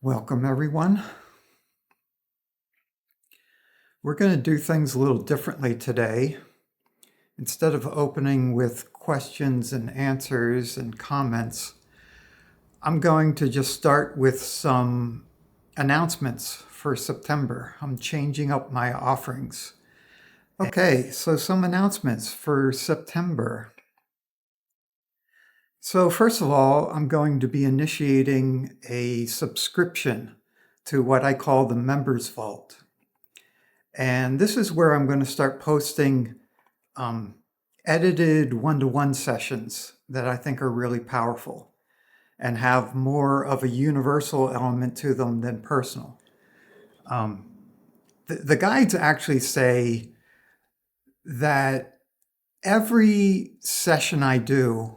Welcome, everyone. We're going to do things a little differently today. Instead of opening with questions and answers and comments, I'm going to just start with some announcements for September. I'm changing up my offerings. Okay, so some announcements for September. So first of all, I'm going to be initiating a subscription to what I call the Members Vault. And this is where I'm going to start posting edited one-to-one sessions that I think are really powerful and have more of a universal element to them than personal. The guides actually say that every session I do,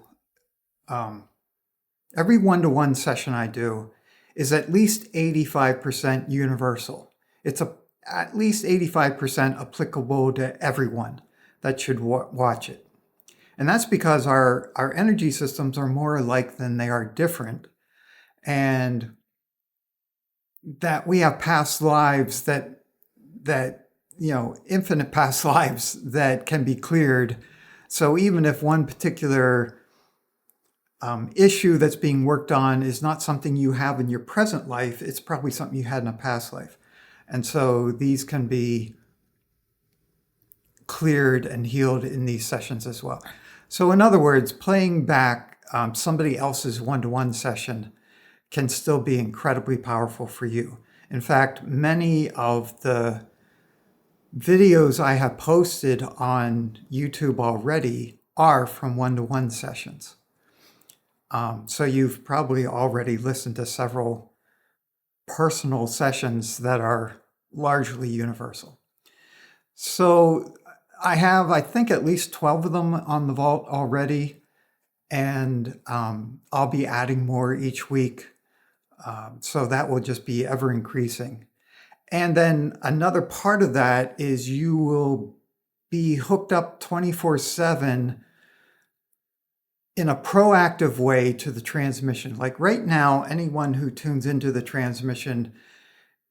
every one-to-one session I do is at least 85% universal. It's at least 85% applicable to everyone that should watch it. And that's because our energy systems are more alike than they are different. And that we have past lives that infinite past lives that can be cleared. So even if one particular issue that's being worked on is not something you have in your present life, it's probably something you had in a past life. And so these can be cleared and healed in these sessions as well. So in other words, playing back somebody else's one-to-one session can still be incredibly powerful for you. In fact, many of the videos I have posted on YouTube already are from one-to-one sessions. So you've probably already listened to several personal sessions that are largely universal. So I have, I think, at least 12 of them on the vault already, and I'll be adding more each week. So that will just be ever increasing. And then another part of that is you will be hooked up 24/7 in a proactive way to the transmission. Like right now, anyone who tunes into the transmission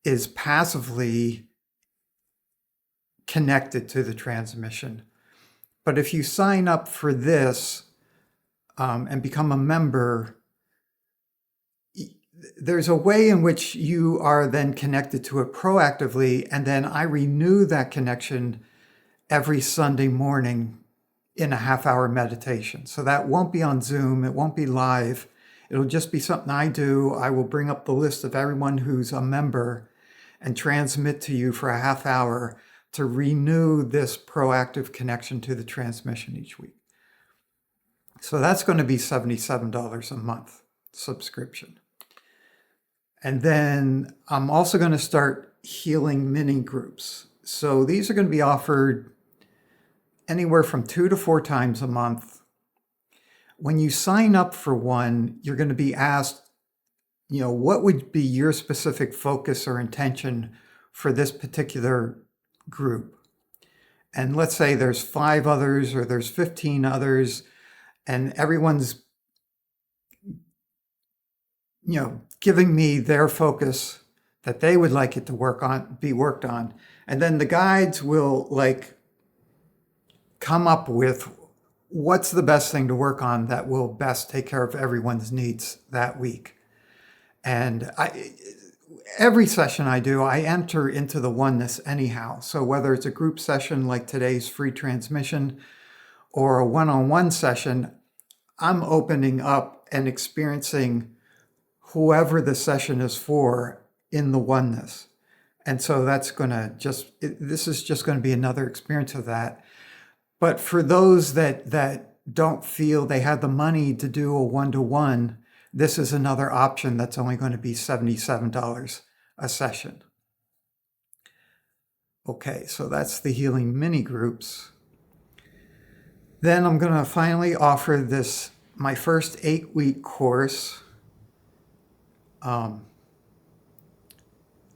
is passively connected to the transmission. But if you sign up for this and become a member, there's a way in which you are then connected to it proactively, and then I renew that connection every Sunday morning in a half-hour meditation. So that won't be on Zoom, it won't be live, it'll just be something I do. I will bring up the list of everyone who's a member and transmit to you for a half hour to renew this proactive connection to the transmission each week. So that's going to be $77 a month subscription. And then I'm also going to start healing mini groups. So these are going to be offered anywhere from 2 to 4 times a month. When you sign up for one, you're going to be asked, what would be your specific focus or intention for this particular group? And let's say there's 5 others or there's 15 others, and everyone's, giving me their focus that they would like it to be worked on. And then the guides will come up with what's the best thing to work on that will best take care of everyone's needs that week. And every session I do, I enter into the oneness anyhow. So whether it's a group session like today's free transmission or a one-on-one session, I'm opening up and experiencing whoever the session is for in the oneness. And so that's going to this is just going to be another experience of that. But for those that don't feel they have the money to do a one-to-one, this is another option that's only going to be $77 a session. Okay, so that's the healing mini groups. Then I'm going to finally offer my first 8-week course,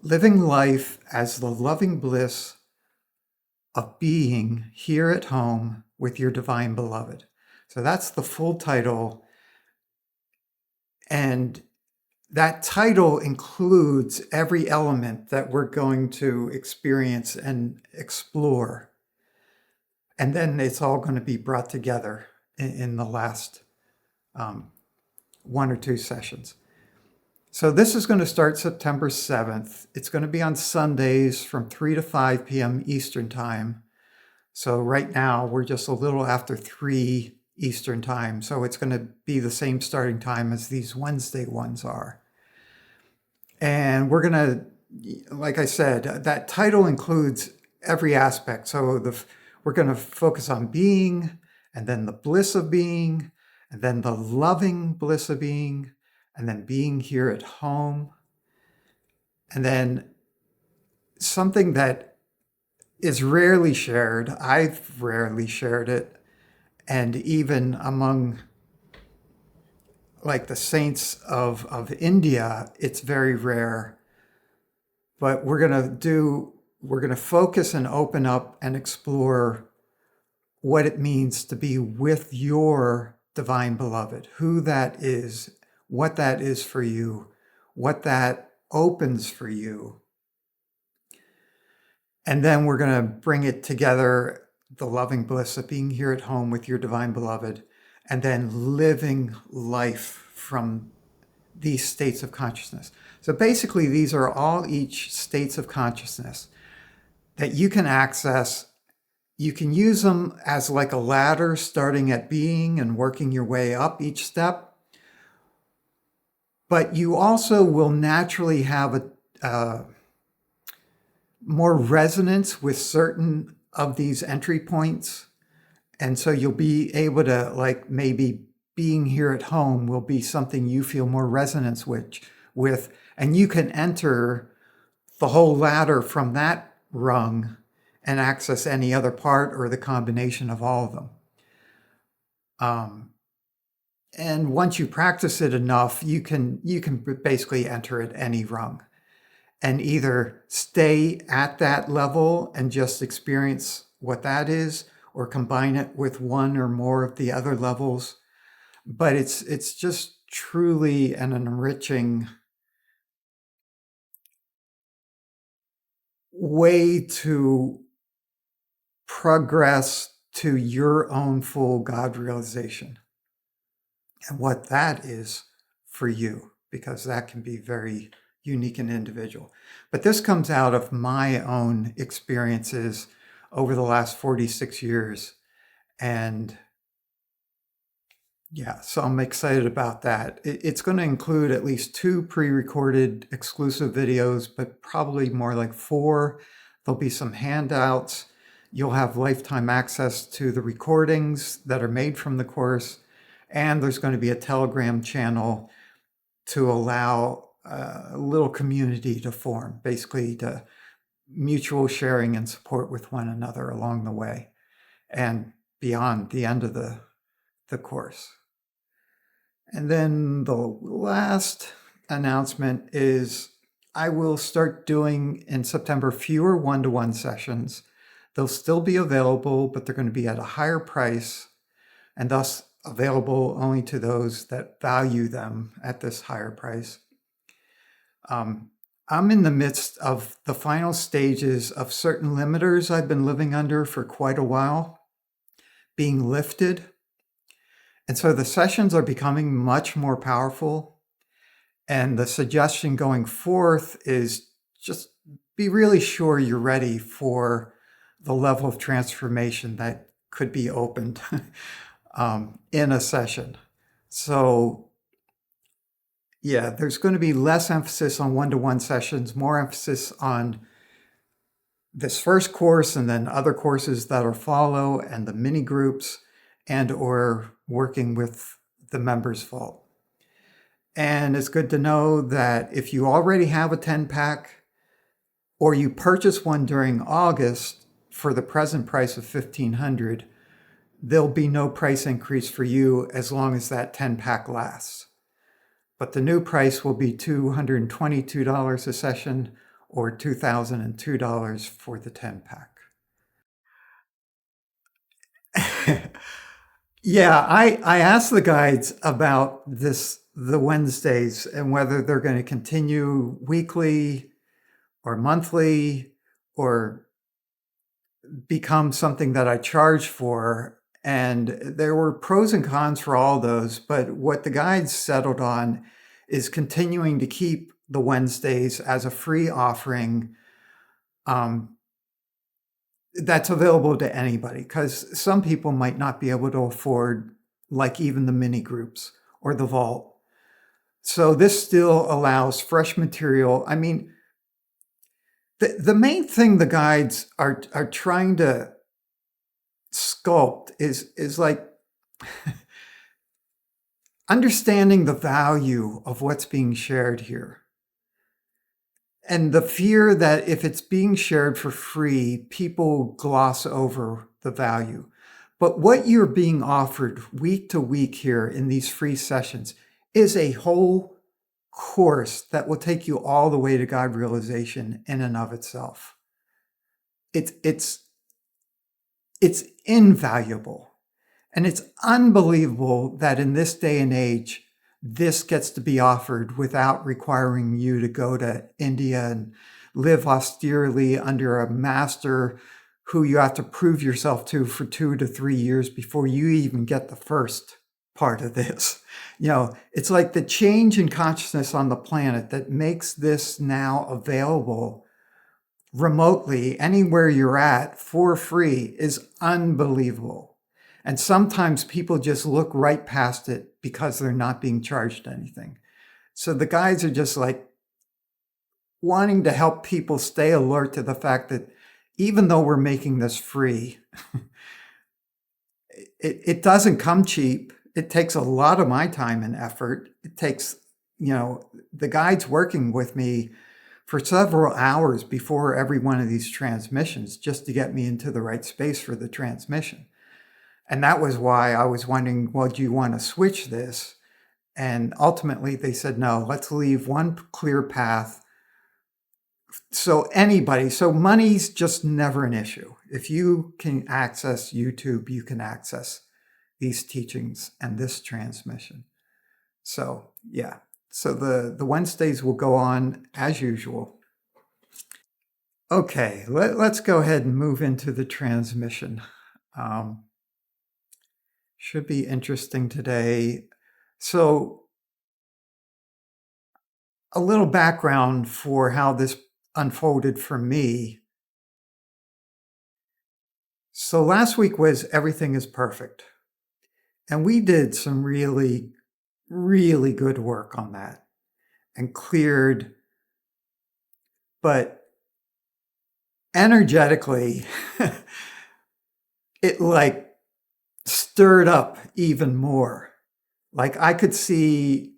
Living Life as the Loving Bliss of Being Here at Home with Your Divine Beloved. So that's the full title. And that title includes every element that we're going to experience and explore. And then it's all going to be brought together in the last one or two sessions. So this is going to start September 7th. It's going to be on Sundays from 3 to 5 p.m. Eastern Time. So right now we're just a little after 3 Eastern Time. So it's going to be the same starting time as these Wednesday ones are. And we're going to, like I said, that title includes every aspect. So we're going to focus on being, and then the bliss of being, and then the loving bliss of being, and then being here at home. And then something that is rarely shared, I've rarely shared it, and even among like the saints of India, it's very rare. But we're going to focus and open up and explore what it means to be with your divine beloved, who that is, what that is for you, what that opens for you. And then we're going to bring it together, the loving bliss of being here at home with your divine beloved, and then living life from these states of consciousness. So basically, these are all each states of consciousness that you can access. You can use them as like a ladder, starting at being and working your way up each step. But you also will naturally have a more resonance with certain of these entry points. And so you'll be able to, like, maybe being here at home will be something you feel more resonance with, and you can enter the whole ladder from that rung and access any other part or the combination of all of them. And once you practice it enough, you can basically enter at any rung and either stay at that level and just experience what that is, or combine it with one or more of the other levels. But it's just truly an enriching way to progress to your own full God realization and what that is for you, because that can be very unique and individual. But this comes out of my own experiences over the last 46 years. And yeah, so I'm excited about that. It's going to include at least 2 pre-recorded exclusive videos, but probably more like 4. There'll be some handouts. You'll have lifetime access to the recordings that are made from the course. And there's going to be a Telegram channel to allow a little community to form, basically to mutual sharing and support with one another along the way and beyond the end of the course. And then the last announcement is I will start doing in September fewer one-to-one sessions. They'll still be available, but they're going to be at a higher price and thus available only to those that value them at this higher price. I'm in the midst of the final stages of certain limiters I've been living under for quite a while being lifted. And so the sessions are becoming much more powerful. And the suggestion going forth is just be really sure you're ready for the level of transformation that could be opened in a session. So yeah, there's going to be less emphasis on one-to-one sessions, more emphasis on this first course and then other courses that'll follow, and the mini groups, and or working with the members vault. And it's good to know that if you already have a 10-pack or you purchase one during August for the present price of $1,500, there'll be no price increase for you as long as that 10-pack lasts. But the new price will be $222 a session or $2,002 for the 10-pack. Yeah, I asked the guides about this the Wednesdays and whether they're going to continue weekly or monthly or become something that I charge for. And there were pros and cons for all those, but what the guides settled on is continuing to keep the Wednesdays as a free offering that's available to anybody, because some people might not be able to afford like even the mini groups or the vault. So this still allows fresh material. I mean, the main thing the guides are trying to sculpt is like understanding the value of what's being shared here. And the fear that if it's being shared for free, people gloss over the value. But what you're being offered week to week here in these free sessions is a whole course that will take you all the way to God realization in and of itself. It's invaluable. And it's unbelievable that in this day and age, this gets to be offered without requiring you to go to India and live austerely under a master who you have to prove yourself to for 2 to 3 years before you even get the first part of this. You know, it's like the change in consciousness on the planet that makes this now available remotely anywhere you're at for free is unbelievable. And sometimes people just look right past it because they're not being charged anything. So the guides are just like wanting to help people stay alert to the fact that even though we're making this free, it doesn't come cheap. It takes a lot of my time and effort. It takes, the guides working with me for several hours before every one of these transmissions just to get me into the right space for the transmission. And that was why I was wondering, well, do you want to switch this? And ultimately they said, no, let's leave one clear path. So money's just never an issue. If you can access YouTube, you can access these teachings and this transmission. So yeah, so the Wednesdays will go on as usual. Okay, let's go ahead and move into the transmission. Should be interesting today. So a little background for how this unfolded for me. So last week was Everything is Perfect. And we did some really, really good work on that and cleared, but energetically, it like stirred up even more. Like I could see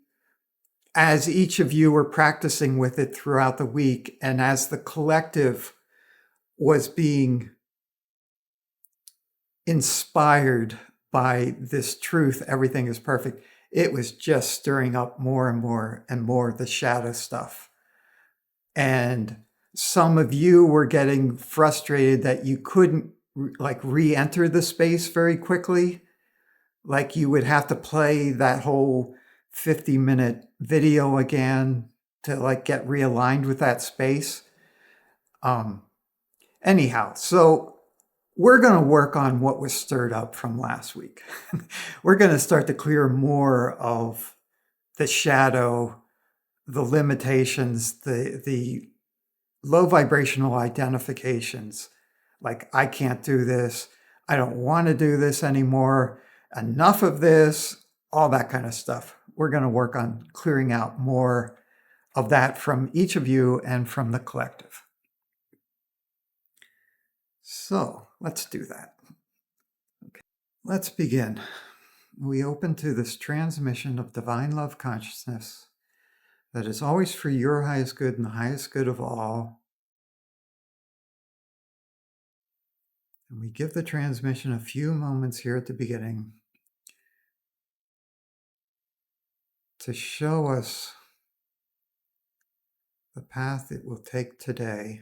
as each of you were practicing with it throughout the week and as the collective was being inspired by this truth, everything is perfect, it was just stirring up more and more and more the shadow stuff. And some of you were getting frustrated that you couldn't like re-enter the space very quickly. Like you would have to play that whole 50-minute video again to like get realigned with that space. Anyhow, so we're going to work on what was stirred up from last week. We're going to start to clear more of the shadow, the limitations, the low vibrational identifications. Like, I can't do this. I don't want to do this anymore. Enough of this, all that kind of stuff. We're going to work on clearing out more of that from each of you and from the collective. So let's do that. Okay. Let's begin. We open to this transmission of divine love consciousness that is always for your highest good and the highest good of all. And we give the transmission a few moments here at the beginning to show us the path it will take today.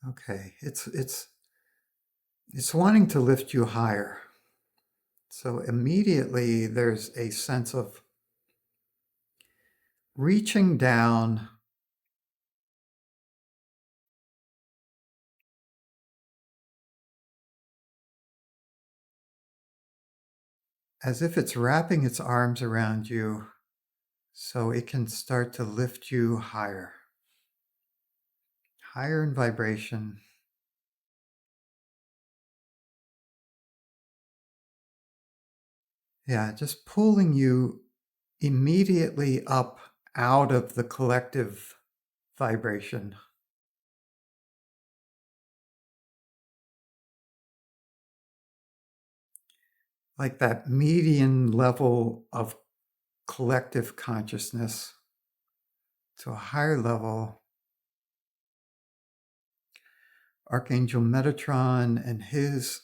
Okay, it's wanting to lift you higher. So immediately there's a sense of reaching down as if it's wrapping its arms around you so it can start to lift you higher, higher in vibration. Yeah, just pulling you immediately up out of the collective vibration, like that median level of collective consciousness to a higher level. Archangel Metatron and his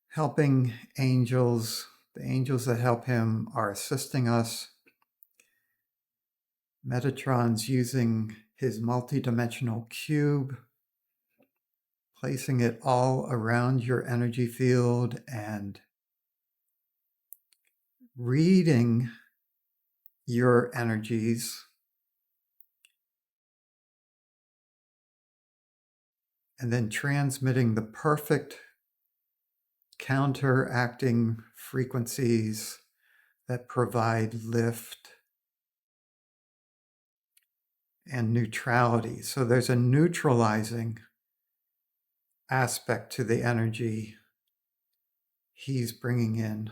helping angels, the angels that help him, are assisting us. Metatron's using his multidimensional cube, placing it all around your energy field and reading your energies and then transmitting the perfect counteracting frequencies that provide lift and neutrality. So there's a neutralizing aspect to the energy he's bringing in,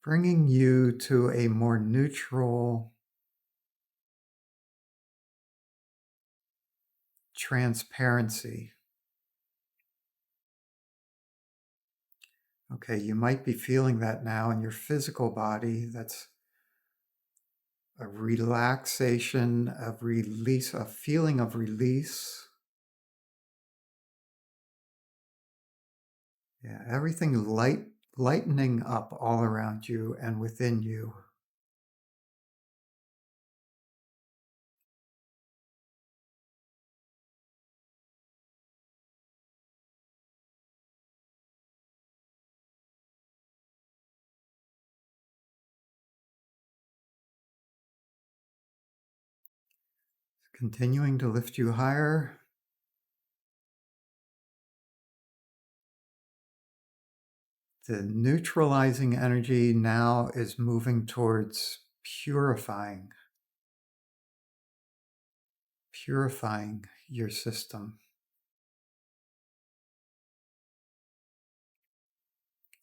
bringing you to a more neutral, transparency. Okay, you might be feeling that now in your physical body. That's a relaxation, of release, a feeling of release. Yeah, everything lightening up all around you and within you. Continuing to lift you higher. The neutralizing energy now is moving towards purifying your system,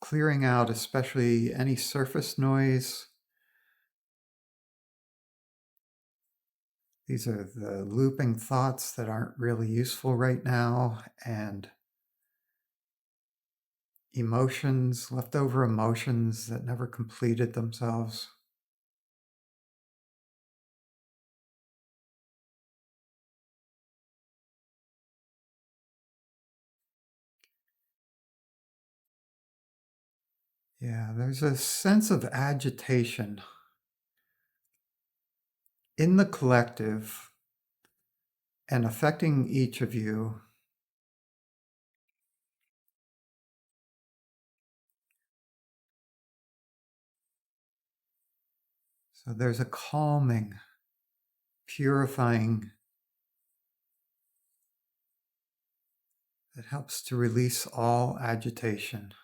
clearing out especially any surface noise. These are the looping thoughts that aren't really useful right now, and emotions, leftover emotions that never completed themselves. Yeah, there's a sense of agitation in the collective and affecting each of you. So there's a calming, purifying that helps to release all agitation.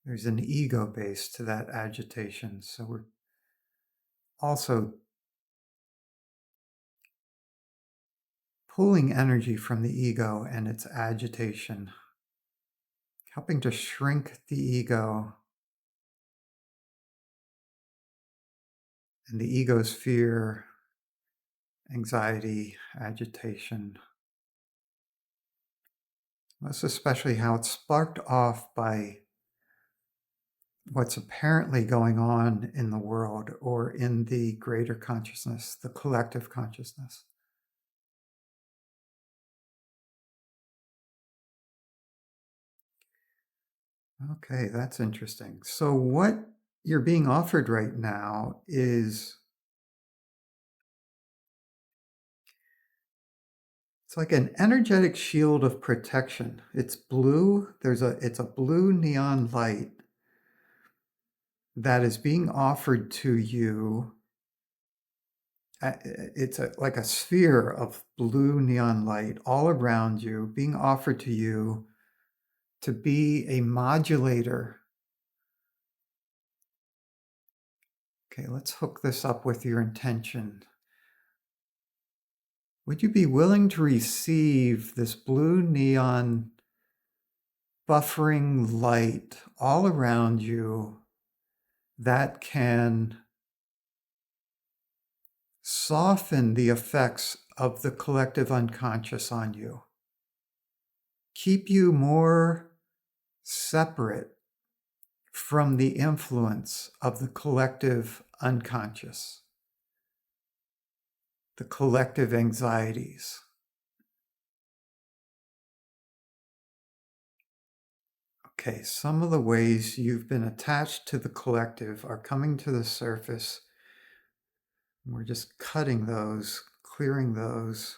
There's an ego base to that agitation. So we're also pulling energy from the ego and its agitation, helping to shrink the ego and the ego's fear, anxiety, agitation. That's especially how it's sparked off by what's apparently going on in the world or in the greater consciousness, the collective consciousness. Okay, that's interesting. So, what you're being offered right now is it's like an energetic shield of protection. It's blue. It's a blue neon light that is being offered to you. It's like a sphere of blue neon light all around you, being offered to you to be a modulator. Okay, let's hook this up with your intention. Would you be willing to receive this blue neon buffering light all around you that can soften the effects of the collective unconscious on you, keep you more separate from the influence of the collective unconscious, the collective anxieties? Okay, some of the ways you've been attached to the collective are coming to the surface. We're just cutting those, clearing those.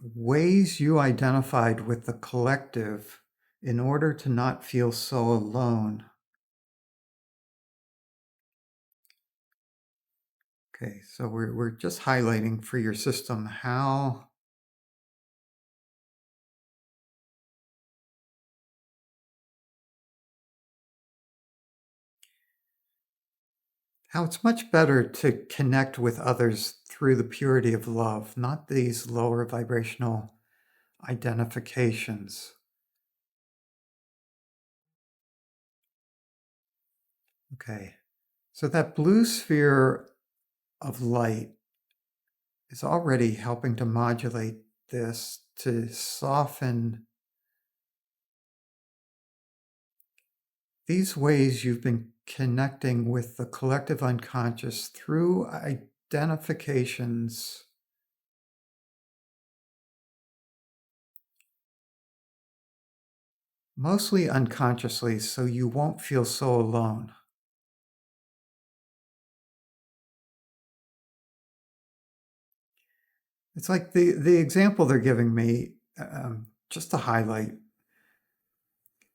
Ways you identified with the collective in order to not feel so alone. Okay, so we're just highlighting for your system how it's much better to connect with others through the purity of love, not these lower vibrational identifications. Okay, so that blue sphere of light is already helping to modulate this, to soften these ways you've been connecting with the collective unconscious through identifications. Mostly unconsciously, so you won't feel so alone. It's like the example they're giving me, just to highlight.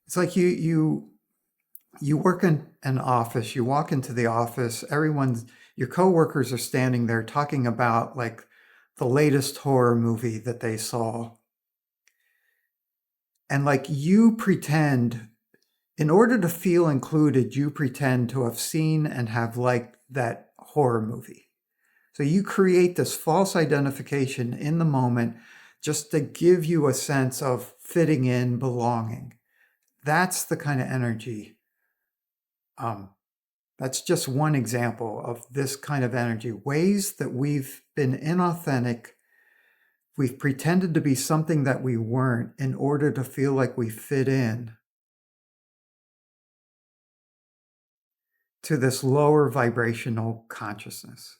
It's like you work in an office. You walk into the office. Your coworkers are standing there talking about like the latest horror movie that they saw, and like you pretend, in order to feel included, you pretend to have seen and have liked that horror movie. So you create this false identification in the moment just to give you a sense of fitting in, belonging. That's the kind of energy. That's just one example of this kind of energy. Ways that we've been inauthentic. We've pretended to be something that we weren't in order to feel like we fit in to this lower vibrational consciousness.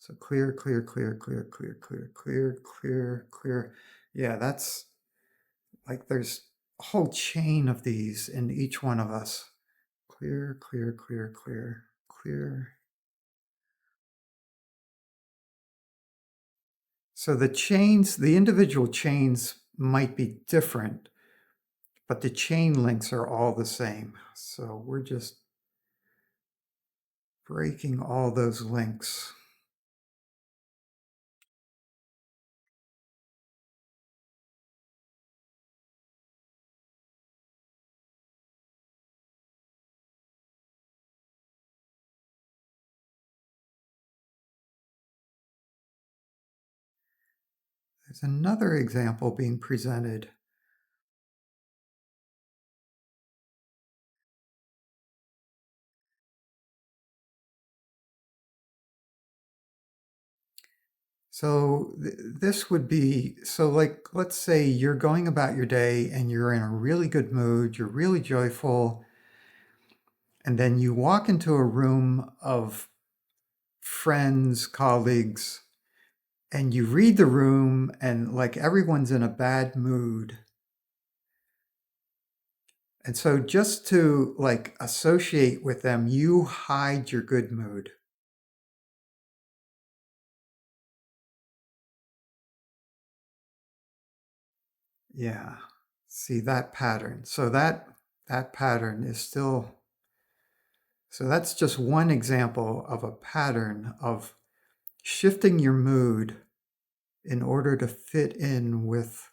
So clear, clear, clear, clear, clear, clear, clear, clear, clear. Yeah, that's like there's a whole chain of these in each one of us. Clear, clear, clear, clear, clear. So the individual chains might be different, but the chain links are all the same. So we're just breaking all those links. There's another example being presented. So this would be, so like, let's say you're going about your day and you're in a really good mood, you're really joyful, and then you walk into a room of friends, colleagues, and you read the room and like everyone's in a bad mood. And so just to like associate with them, you hide your good mood. Yeah. See that pattern. So that pattern is still, so that's just one example of a pattern of shifting your mood in order to fit in with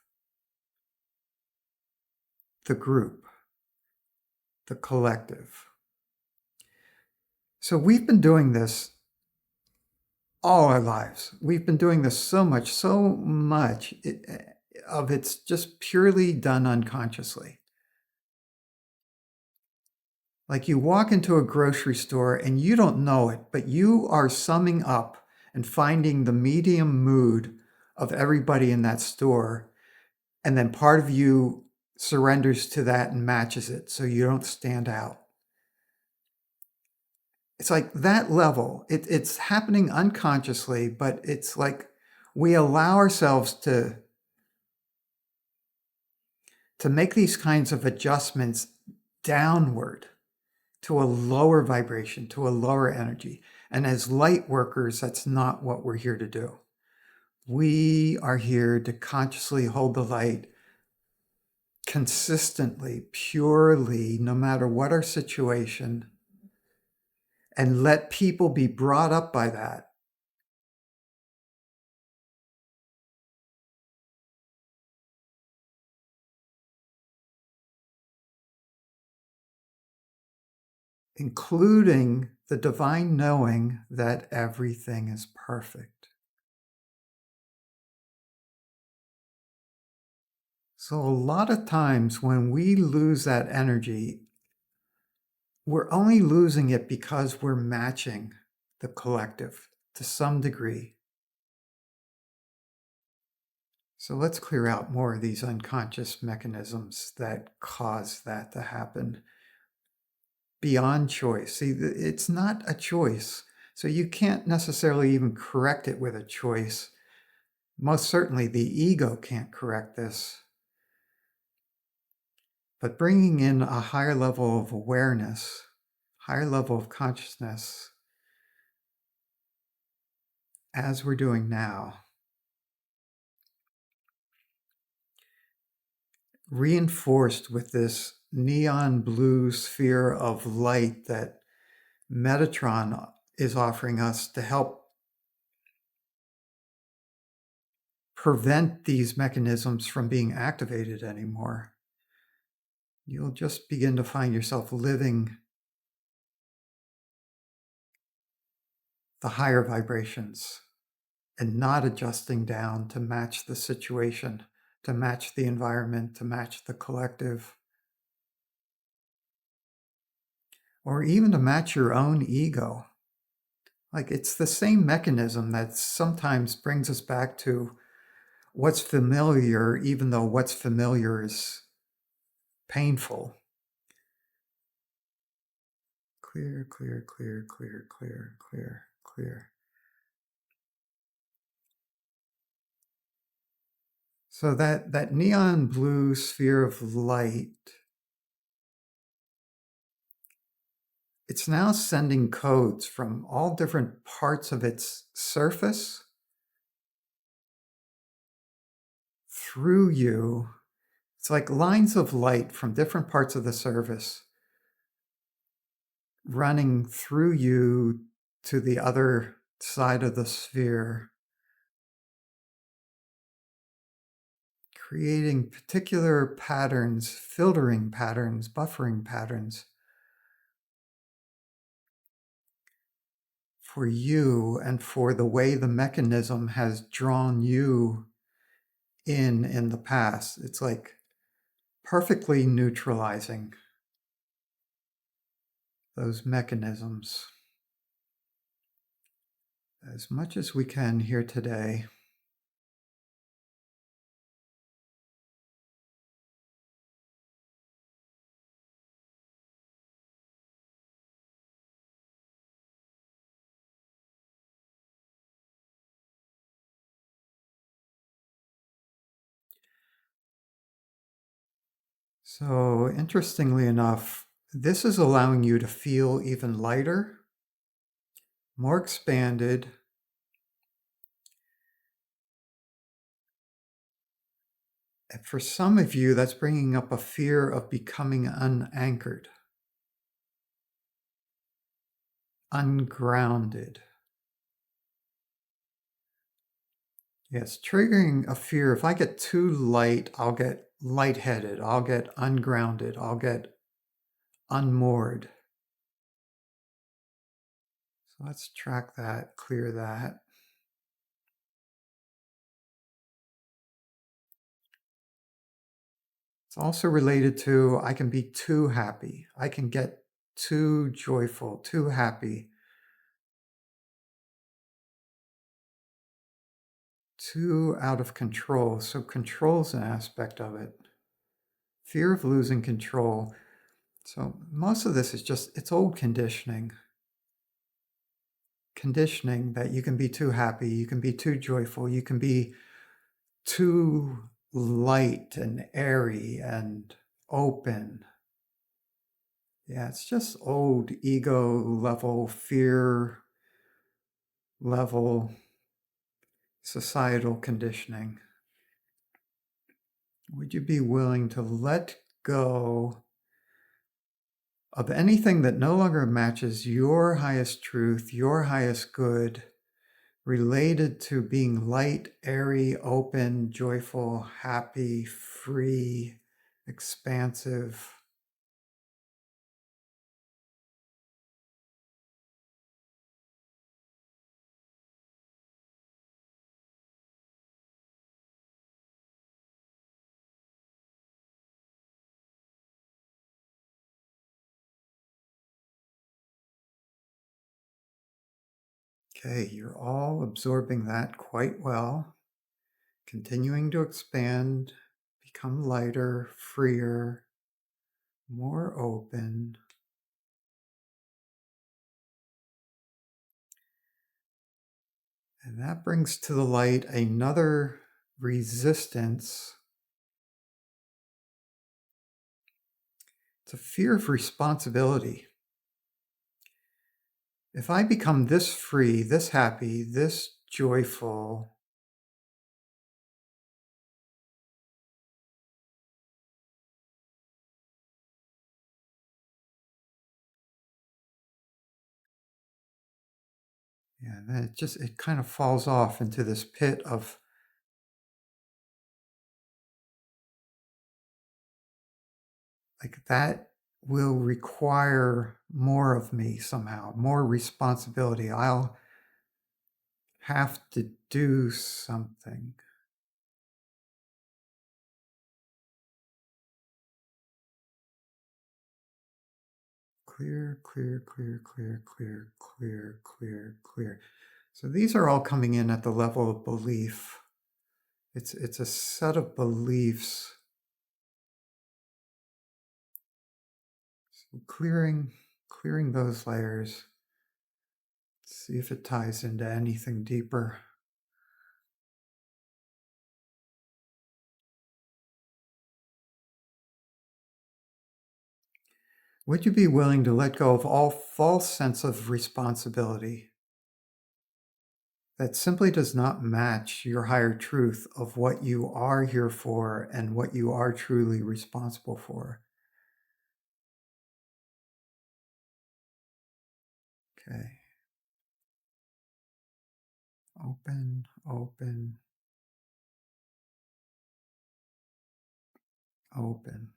the group, the collective. So we've been doing this all our lives. We've been doing this so much of it's just purely done unconsciously. Like you walk into a grocery store and you don't know it, but you are summing up and finding the medium mood of everybody in that store. And then part of you surrenders to that and matches it so you don't stand out. It's like that level. It's happening unconsciously, but it's like we allow ourselves to make these kinds of adjustments downward to a lower vibration, to a lower energy. And as light workers, that's not what we're here to do. We are here to consciously hold the light consistently, purely, no matter what our situation, and let people be brought up by that. Including the divine knowing that everything is perfect. So, a lot of times when we lose that energy, we're only losing it because we're matching the collective to some degree. So, let's clear out more of these unconscious mechanisms that cause that to happen beyond choice. See, it's not a choice. So, you can't necessarily even correct it with a choice. Most certainly, the ego can't correct this. But bringing in a higher level of awareness, higher level of consciousness, as we're doing now, reinforced with this neon blue sphere of light that Metatron is offering us to help prevent these mechanisms from being activated anymore. You'll just begin to find yourself living the higher vibrations and not adjusting down to match the situation, to match the environment, to match the collective, or even to match your own ego. Like it's the same mechanism that sometimes brings us back to what's familiar, even though what's familiar is painful. Clear, clear, clear, clear, clear, clear, clear. So that neon blue sphere of light, it's now sending codes from all different parts of its surface through you. It's like lines of light from different parts of the surface running through you to the other side of the sphere, creating particular patterns, filtering patterns, buffering patterns for you and for the way the mechanism has drawn you in the past. It's like perfectly neutralizing those mechanisms as much as we can here today. So, interestingly enough, this is allowing you to feel even lighter, more expanded. And for some of you, that's bringing up a fear of becoming unanchored, ungrounded. Yes, triggering a fear. If I get too light, I'll get lightheaded, I'll get ungrounded, I'll get unmoored. So let's track that, clear that. It's also related to I can be too happy. I can get too joyful, too happy, too out of control. So control's an aspect of it. Fear of losing control. So most of this is just, it's old conditioning. Conditioning that you can be too happy, you can be too joyful, you can be too light and airy and open. Yeah, it's just old ego level, fear level, societal conditioning. Would you be willing to let go of anything that no longer matches your highest truth, your highest good, related to being light, airy, open, joyful, happy, free, expansive? Okay, you're all absorbing that quite well, continuing to expand, become lighter, freer, more open. And that brings to the light another resistance. It's a fear of responsibility. If I become this free, this happy, this joyful, yeah, then it kind of falls off into this pit of like that will require more of me somehow, more responsibility. I'll have to do something. Clear, clear, clear, clear, clear, clear, clear, clear. So these are all coming in at the level of belief. It's a set of beliefs. So clearing those layers. See if it ties into anything deeper. Would you be willing to let go of all false sense of responsibility that simply does not match your higher truth of what you are here for and what you are truly responsible for? Okay. Open, open, open.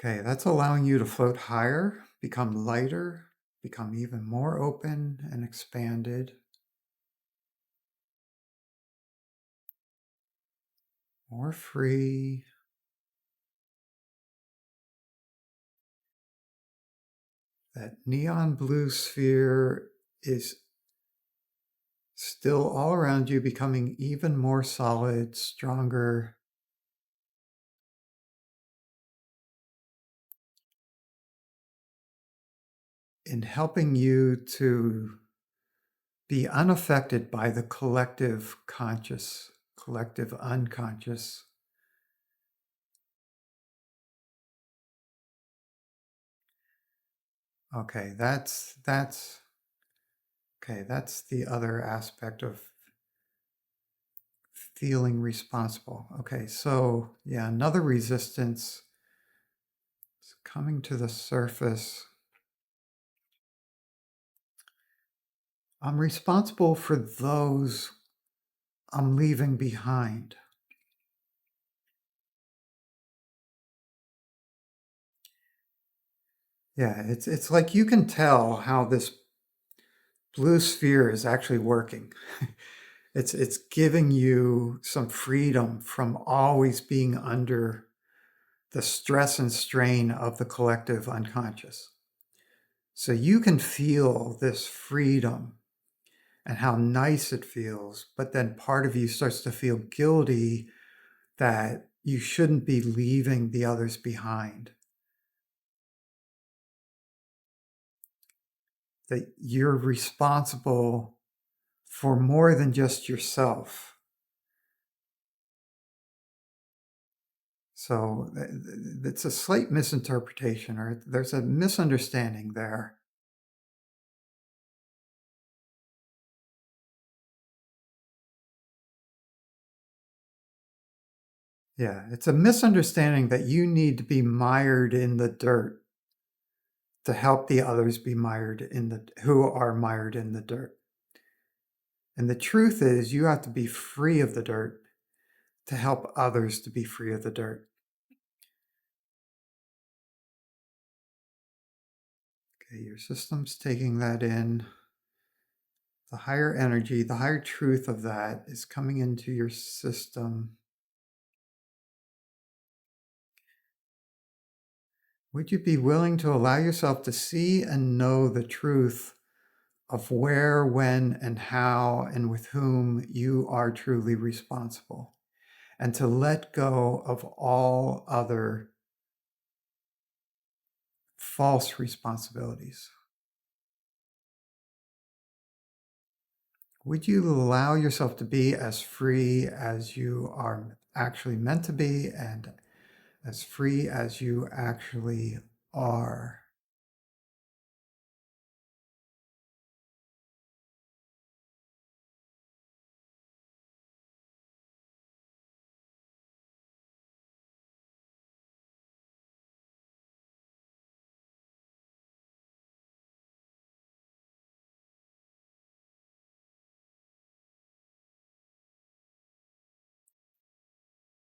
Okay, that's allowing you to float higher, become lighter, become even more open and expanded, more free. That neon blue sphere is still all around you, becoming even more solid, stronger. in helping you to be unaffected by the collective conscious, collective unconscious. Okay, that's okay, that's the other aspect of feeling responsible. Okay, so yeah, another resistance is coming to the surface. I'm responsible for those I'm leaving behind. Yeah, it's like you can tell how this blue sphere is actually working. It's giving you some freedom from always being under the stress and strain of the collective unconscious. So you can feel this freedom and how nice it feels, but then part of you starts to feel guilty that you shouldn't be leaving the others behind, that you're responsible for more than just yourself. So it's a slight misinterpretation, or there's a misunderstanding there. Yeah, it's a misunderstanding that you need to be mired in the dirt to help the others be mired in the who are mired in the dirt. And the truth is you have to be free of the dirt to help others to be free of the dirt. Okay, your system's taking that in. The higher energy, the higher truth of that is coming into your system. Would you be willing to allow yourself to see and know the truth of where, when, and how, and with whom you are truly responsible, and to let go of all other false responsibilities? Would you allow yourself to be as free as you are actually meant to be and as free as you actually are?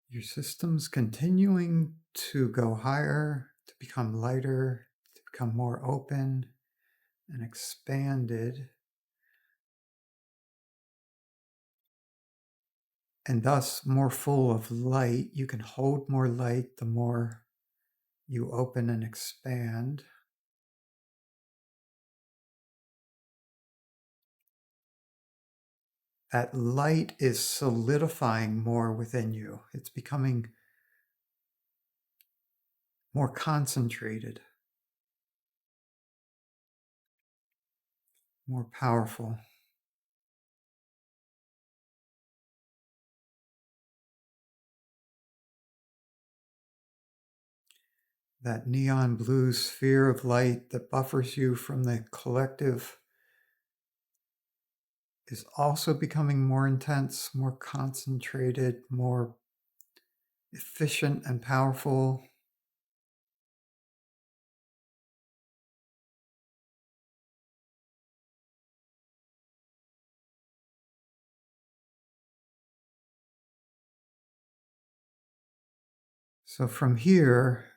Your system's continuing to go higher, to become lighter, to become more open and expanded, and thus more full of light. You can hold more light the more you open and expand. That light is solidifying more within you. It's becoming more concentrated, more powerful. That neon blue sphere of light that buffers you from the collective is also becoming more intense, more concentrated, more efficient and powerful. So from here,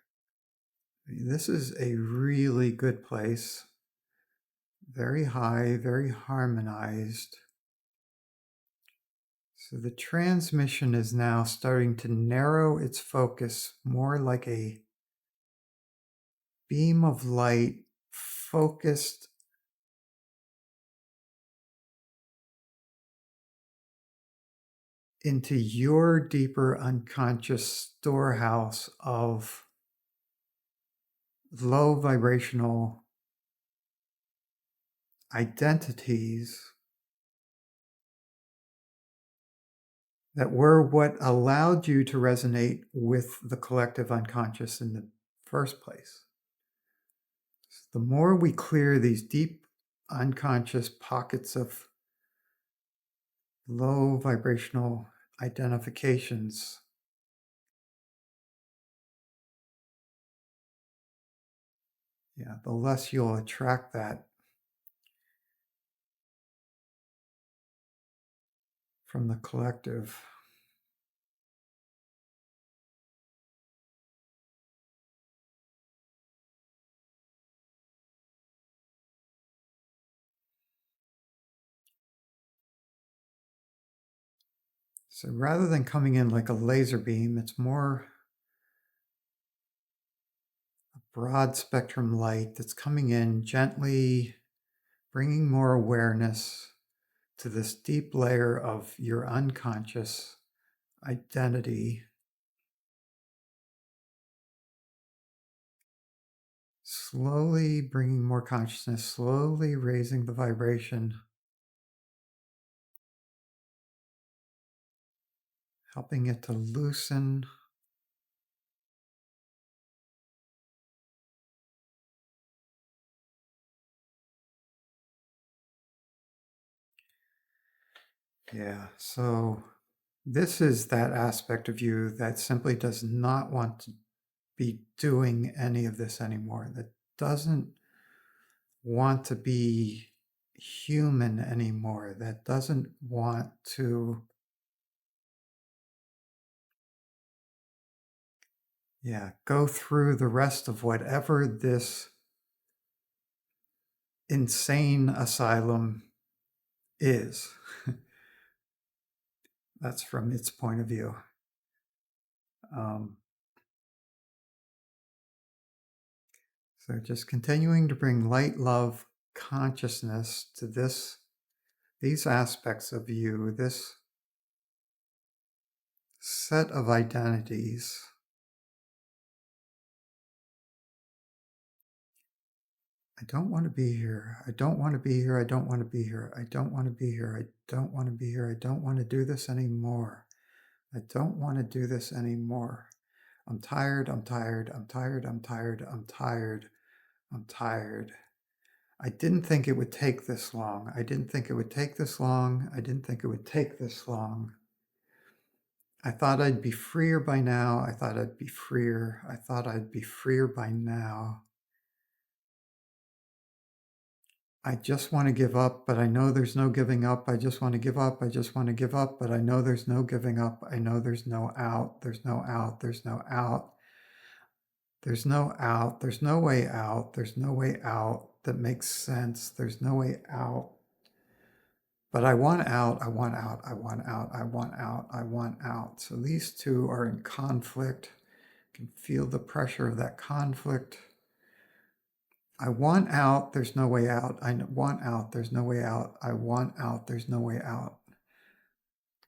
this is a really good place. Very high, very harmonized. So the transmission is now starting to narrow its focus more like a beam of light focused into your deeper unconscious storehouse of low vibrational identities that were what allowed you to resonate with the collective unconscious in the first place. The more we clear these deep unconscious pockets of low vibrational identifications, the less you'll attract that from the collective. So rather than coming in like a laser beam, it's more a broad spectrum light that's coming in gently, bringing more awareness to this deep layer of your unconscious identity. Slowly bringing more consciousness, slowly raising the vibration, helping it to loosen. Yeah, so this is that aspect of you that simply does not want to be doing any of this anymore, that doesn't want to be human anymore, that doesn't want to go through the rest of whatever this insane asylum is. That's from its point of view. So just continuing to bring light, love, consciousness to these aspects of you, this set of identities. I don't want to be here. I don't want to be here. I don't want to be here. I don't want to be here. I don't want to be here. I don't want to do this anymore. I don't want to do this anymore. I'm tired. I'm tired. I'm tired. I'm tired. I'm tired. I'm tired. I didn't think it would take this long. I didn't think it would take this long. I didn't think it would take this long. I thought I'd be freer by now. I thought I'd be freer. I thought I'd be freer by now. I just want to give up, but I know there's no giving up. I just want to give up. I just want to give up, but I know there's no giving up. I know there's no out. There's no out. There's no out. There's no out. There's no way out. There's no way out that makes sense. There's no way out. But I want out. I want out. I want out. I want out. I want out. So these two are in conflict. You can feel the pressure of that conflict. I want out, there's no way out. I want out, there's no way out. I want out, there's no way out.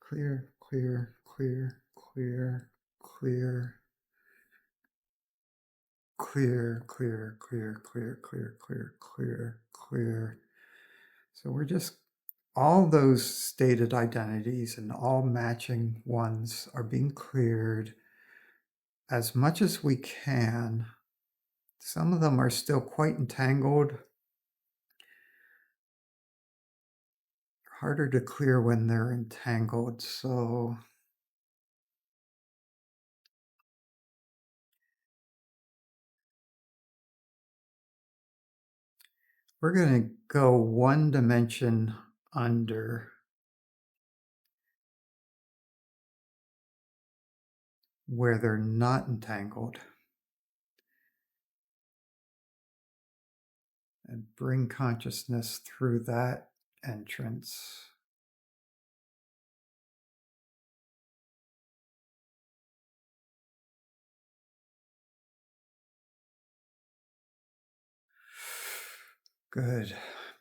Clear, clear, clear, clear, clear, clear, clear, clear, clear, clear, clear, clear, clear. So we're just, all those stated identities and all matching ones are being cleared as much as we can. Some of them are still quite entangled. Harder to clear when they're entangled. So we're going to go one dimension under where they're not entangled and bring consciousness through that entrance. Good,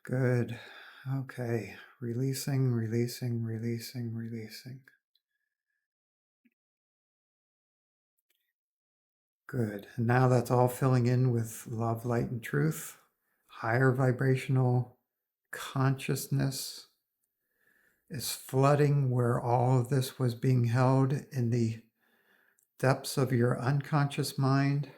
good. Okay, releasing, releasing, releasing, releasing. Good. And now that's all filling in with love, light, and truth. Higher vibrational consciousness is flooding where all of this was being held in the depths of your unconscious mind.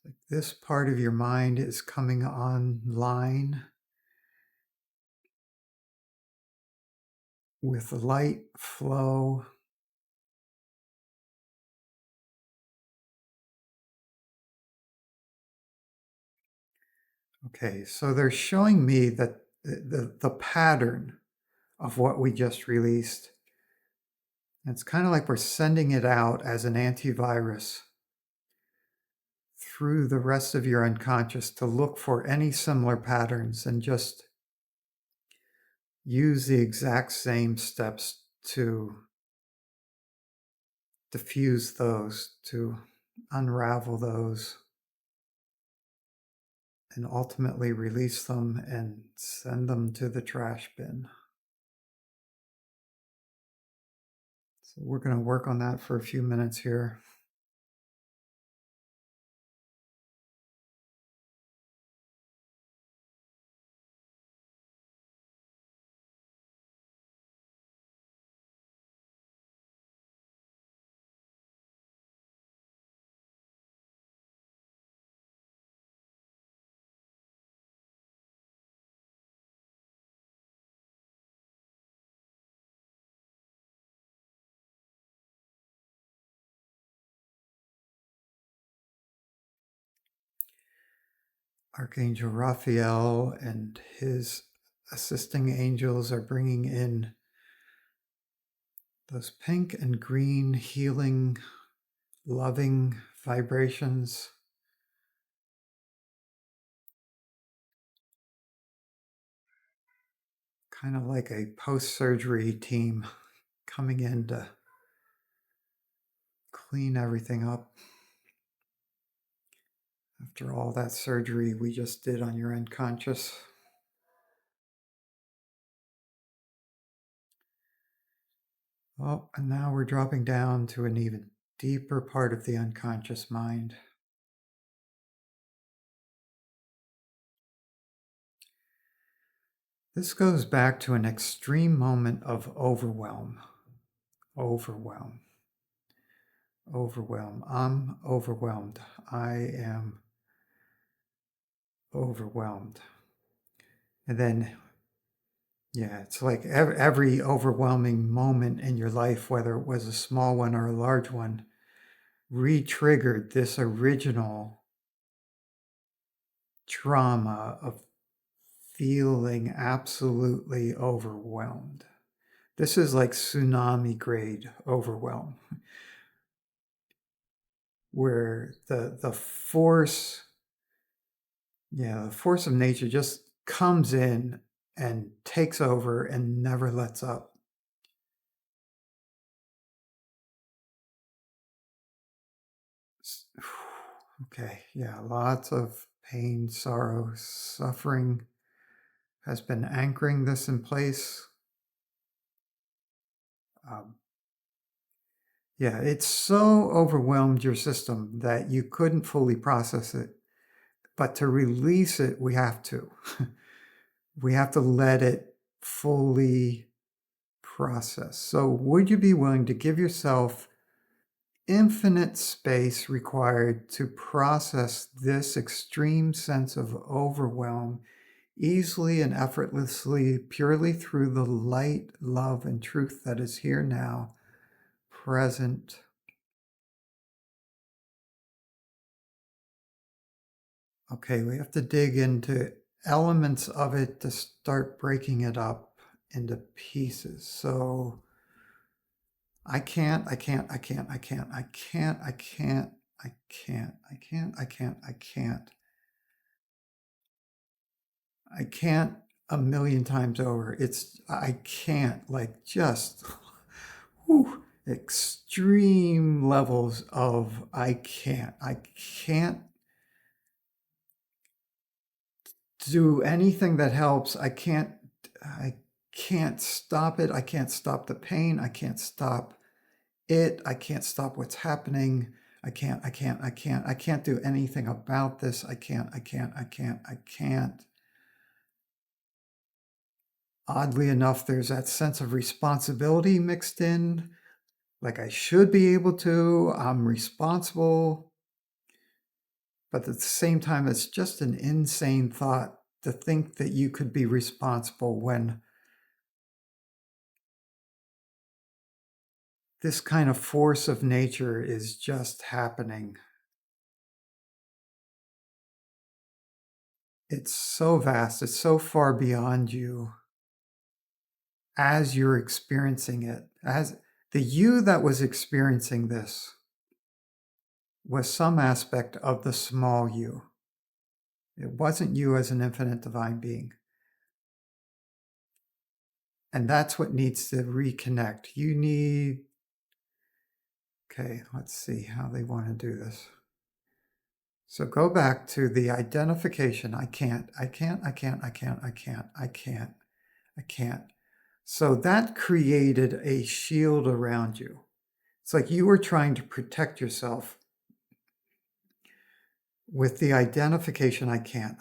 Like this part of your mind is coming online with light flow. Okay, so they're showing me that the pattern of what we just released, it's kind of like we're sending it out as an antivirus through the rest of your unconscious to look for any similar patterns and just use the exact same steps to diffuse those, to unravel those, and ultimately release them and send them to the trash bin. So we're going to work on that for a few minutes here. Archangel Raphael and his assisting angels are bringing in those pink and green healing, loving vibrations. Kind of like a post-surgery team coming in to clean everything up after all that surgery we just did on your unconscious. Oh, and now we're dropping down to an even deeper part of the unconscious mind. This goes back to an extreme moment of overwhelm. Overwhelm. Overwhelm. I'm overwhelmed. I am overwhelmed. And then, yeah, it's like every overwhelming moment in your life, whether it was a small one or a large one, re-triggered this original trauma of feeling absolutely overwhelmed. This is like tsunami grade overwhelm, where the force, the force of nature just comes in and takes over and never lets up. Okay, yeah, lots of pain, sorrow, suffering has been anchoring this in place. Yeah, it's so overwhelmed your system that you couldn't fully process it. But to release it, we have to. We have to let it fully process. So would you be willing to give yourself infinite space required to process this extreme sense of overwhelm easily and effortlessly, purely through the light, love, and truth that is here now, present? Okay, we have to dig into elements of it to start breaking it up into pieces. So I can't. I can't a million times over. I can't, like, just whew, extreme levels of I can't do anything that helps. I can't stop it. I can't stop the pain. I can't stop it. I can't stop what's happening. I can't do anything about this. I can't. Oddly enough, there's that sense of responsibility mixed in, like I should be able to, I'm responsible. But at the same time, it's just an insane thought to think that you could be responsible when this kind of force of nature is just happening. It's so vast, it's so far beyond you as you're experiencing it. As the you that was experiencing this was some aspect of the small you. It wasn't you as an infinite divine being. And that's what needs to reconnect. You need, okay, let's see how they want to do this. So go back to the identification. I can't. So that created a shield around you. It's like you were trying to protect yourself with the identification. I can't.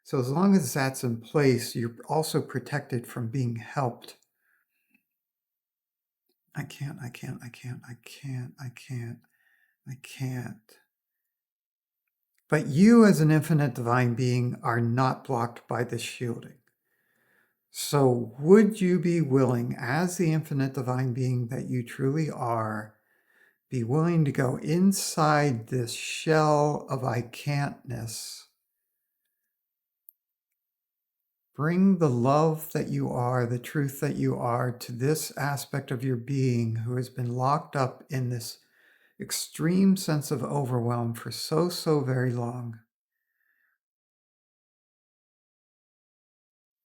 So as long as that's in place, you're also protected from being helped. I can't. But you as an infinite divine being are not blocked by this shielding. So would you be willing, as the infinite divine being that you truly are, be willing to go inside this shell of I can'tness, bring the love that you are, the truth that you are, to this aspect of your being who has been locked up in this extreme sense of overwhelm for so very long.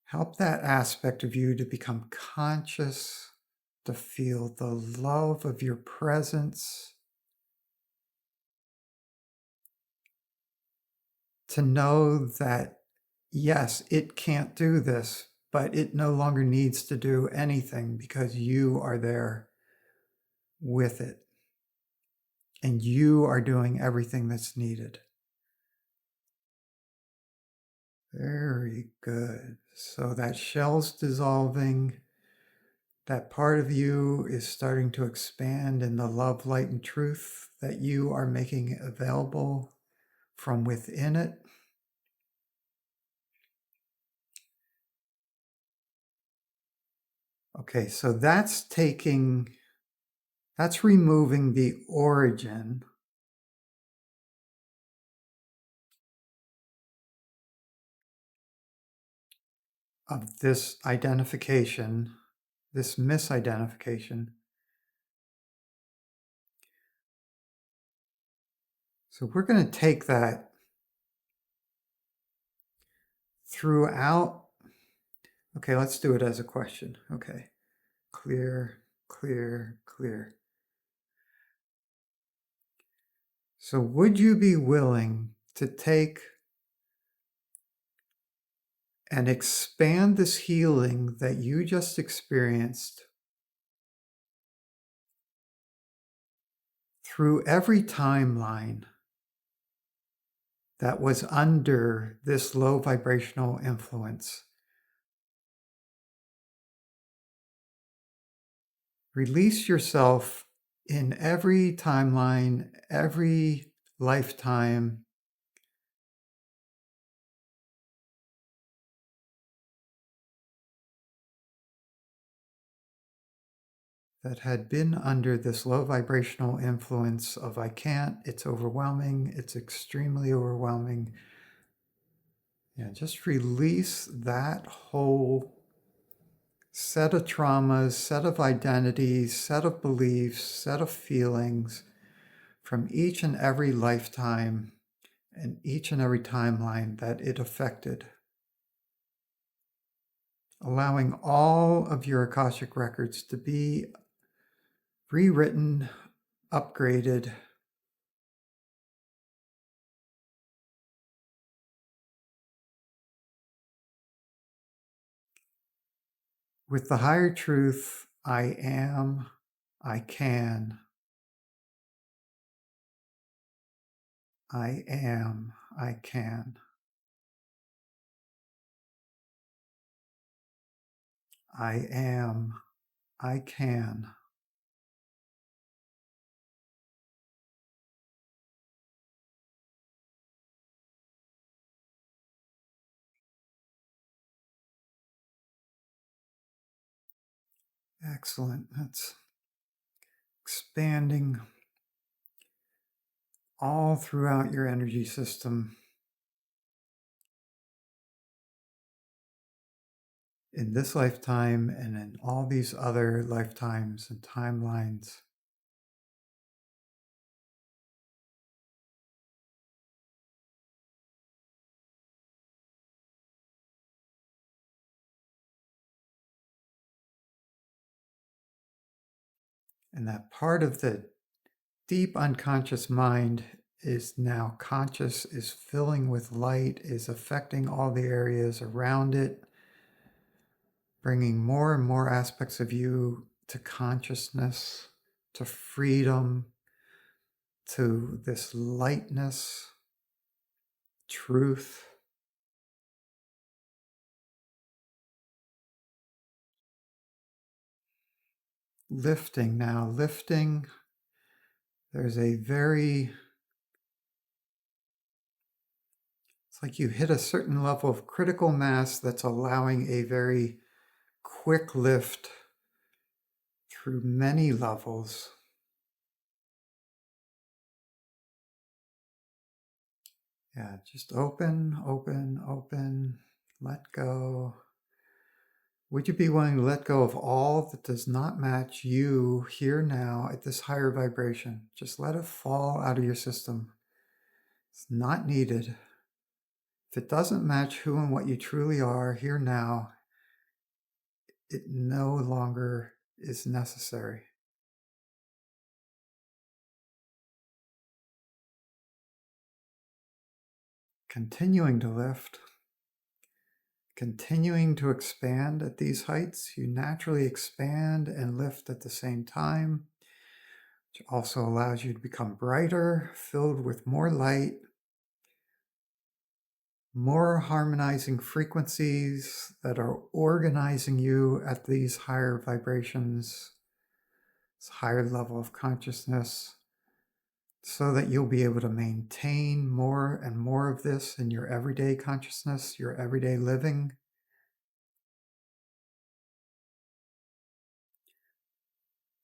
Help that aspect of you to become conscious, to feel the love of your presence, to know that, yes, it can't do this, but it no longer needs to do anything because you are there with it. And you are doing everything that's needed. Very good. So that shell's dissolving. That part of you is starting to expand in the love, light, and truth that you are making available from within it. Okay, so that's removing the origin of this identification, this misidentification. So we're going to take that throughout. Okay, let's do it as a question. Okay, clear. So would you be willing to take and expand this healing that you just experienced through every timeline that was under this low vibrational influence? Release yourself in every timeline, every lifetime. That had been under this low vibrational influence of I can't, it's overwhelming, it's extremely overwhelming. Yeah, just release that whole set of traumas, set of identities, set of beliefs, set of feelings from each and every lifetime and each and every timeline that it affected. Allowing all of your Akashic records to be rewritten, upgraded, with the higher truth, I am, I can. I am. I can. I am. I can. Excellent. That's expanding all throughout your energy system in this lifetime and in all these other lifetimes and timelines. And that part of the deep unconscious mind is now conscious, is filling with light, is affecting all the areas around it, bringing more and more aspects of you to consciousness, to freedom, to this lightness, truth. Lifting now, lifting. There's a very, it's like you hit a certain level of critical mass that's allowing a very quick lift through many levels. Yeah, just open, open, open, let go. Would you be willing to let go of all that does not match you here now at this higher vibration? Just let it fall out of your system. It's not needed. If it doesn't match who and what you truly are here now, it no longer is necessary. Continuing to lift, continuing to expand at these heights. You naturally expand and lift at the same time, which also allows you to become brighter, filled with more light, more harmonizing frequencies that are organizing you at these higher vibrations, this higher level of consciousness, so that you'll be able to maintain more and more of this in your everyday consciousness, your everyday living.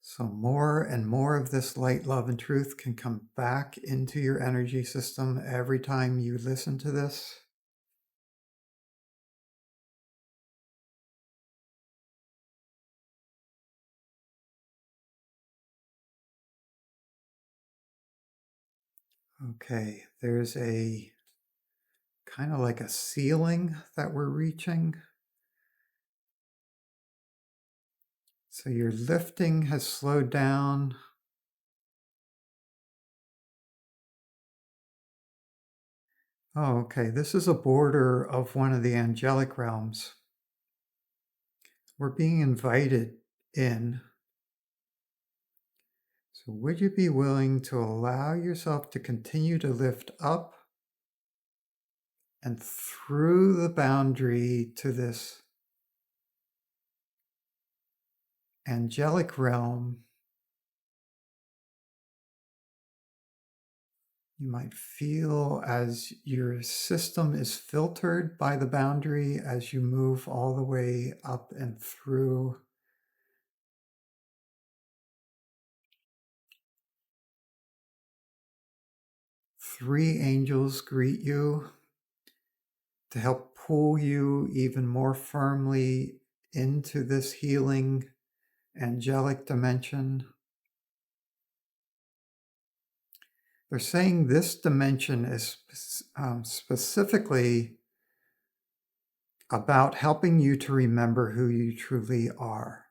So more and more of this light, love, and truth can come back into your energy system every time you listen to this. Okay, there's a kind of like a ceiling that we're reaching. So your lifting has slowed down. Oh, okay, this is a border of one of the angelic realms. We're being invited in. So would you be willing to allow yourself to continue to lift up and through the boundary to this angelic realm? You might feel as your system is filtered by the boundary as you move all the way up and through. Three angels greet you to help pull you even more firmly into this healing angelic dimension. They're saying this dimension is specifically about helping you to remember who you truly are.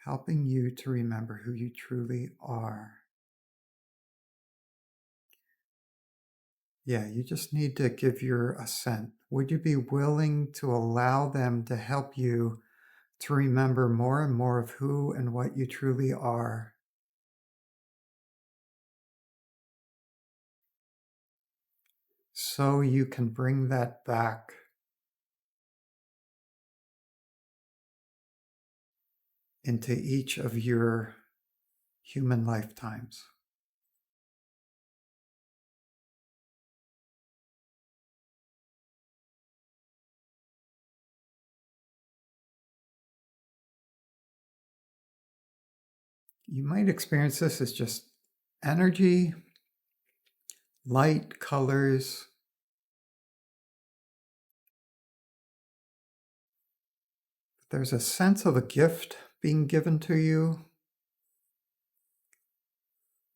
Helping you to remember who you truly are. Yeah, you just need to give your assent. Would you be willing to allow them to help you to remember more and more of who and what you truly are. So you can bring that back into each of your human lifetimes. You might experience this as just energy, light, colors. There's a sense of a gift being given to you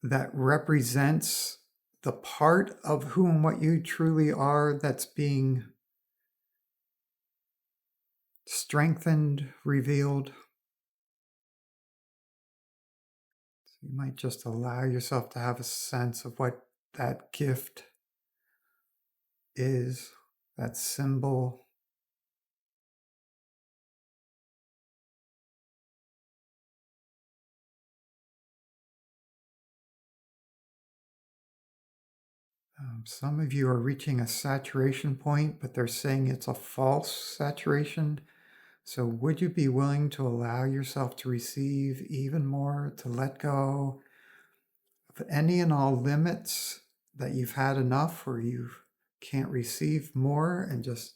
that represents the part of who and what you truly are that's being strengthened, revealed. So you might just allow yourself to have a sense of what that gift is, that symbol. Some of you are reaching a saturation point, but they're saying it's a false saturation. So would you be willing to allow yourself to receive even more, to let go of any and all limits that you've had enough or you can't receive more, and just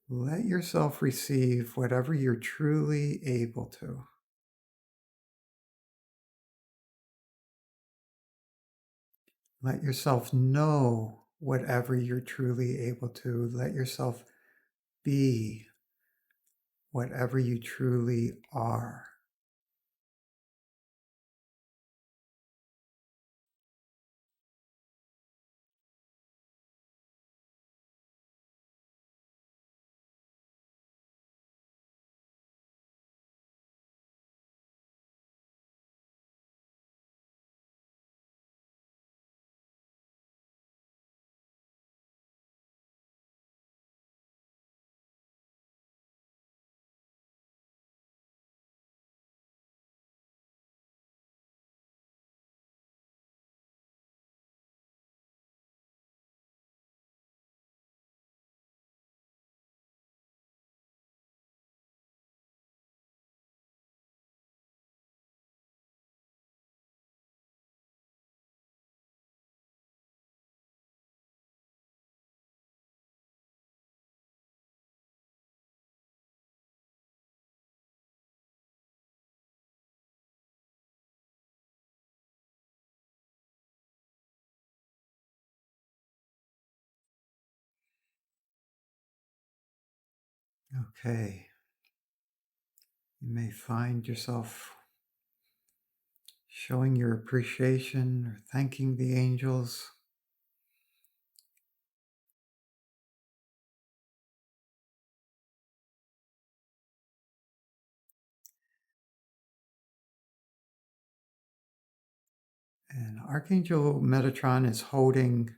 let yourself receive whatever you're truly able to. Let yourself know whatever you're truly able to. Let yourself be whatever you truly are. Okay. You may find yourself showing your appreciation or thanking the angels. And Archangel Metatron is holding,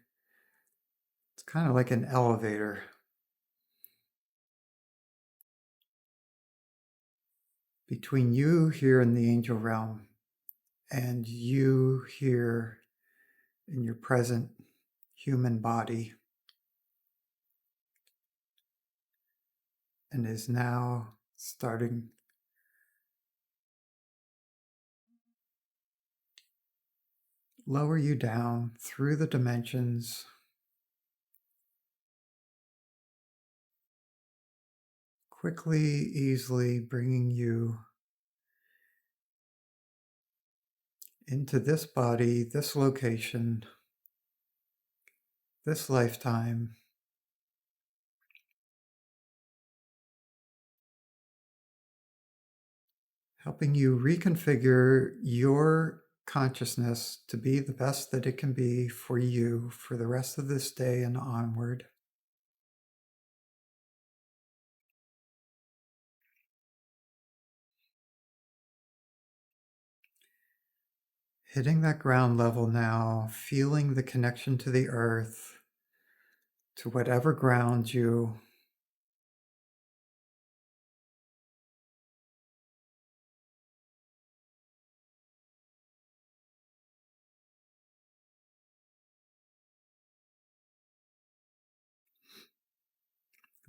it's kind of like an elevator between you here in the angel realm and you here in your present human body, and is now starting lower you down through the dimensions, quickly, easily bringing you into this body, this location, this lifetime, helping you reconfigure your consciousness to be the best that it can be for you for the rest of this day and onward. Hitting that ground level now, feeling the connection to the earth, to whatever grounds you.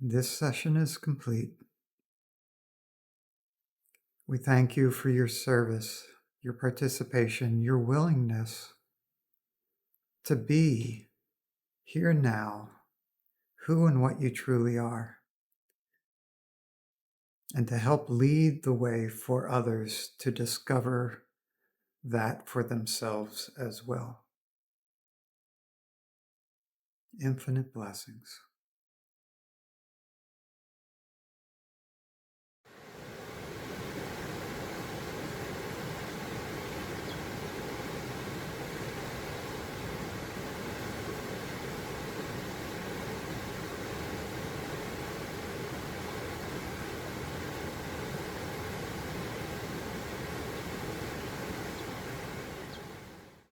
This session is complete. We thank you for your service, your participation, your willingness to be here now, who and what you truly are, and to help lead the way for others to discover that for themselves as well. Infinite blessings.